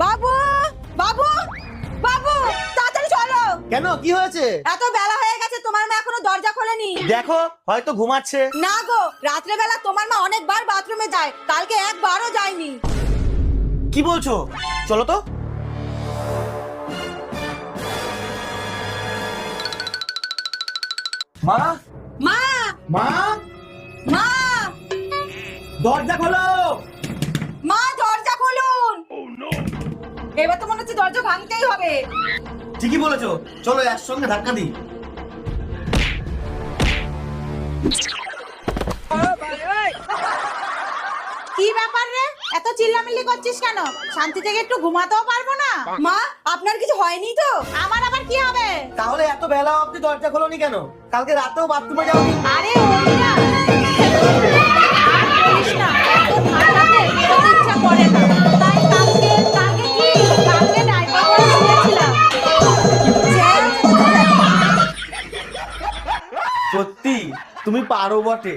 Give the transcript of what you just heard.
বাবু বাবু বাবু তাড়াতাড়ি চলো। কেন, কি হয়েছে? এত বেলা হয়ে গেছে, তোমার মা এখনো দরজা খোলেনি। দেখো, হয়তো ঘুমাচ্ছে। না গো, রাত্রে বেলা তোমার মা অনেকবার বাথরুমে যায়, কালকে একবারও যায়নি। কি বলছো? চলো তো। মা, মা মা, মা দরজা খোলো। মা দরজা খুলুন। এবার তো মনে হচ্ছে দরজা ভাঙতেই হবে। ঠিকই বলেছো, চলো একসঙ্গে ধাক্কা দিই। কি ব্যাপার রে, এত চিল্লামিল্লি করছিস কেন? শান্তি থেকে একটু ঘুমাতেও পারবো না? মা, আপনার কিছু হয়নি তো? আমার আবার কি হবে? তাহলে এত বেলা অবধি দরজা খোলোনি কেন? কালকে রাতেও বাথরুমে যাওনি? আরে ওই না, আর বলিস না, এত ঠান্ডাতে বেরোতে ইচ্ছা করে না, তাই কালকে কি, কালকে ডাইপার পরে শুয়েছিলাম। সত্যি তুমি পারো বটে।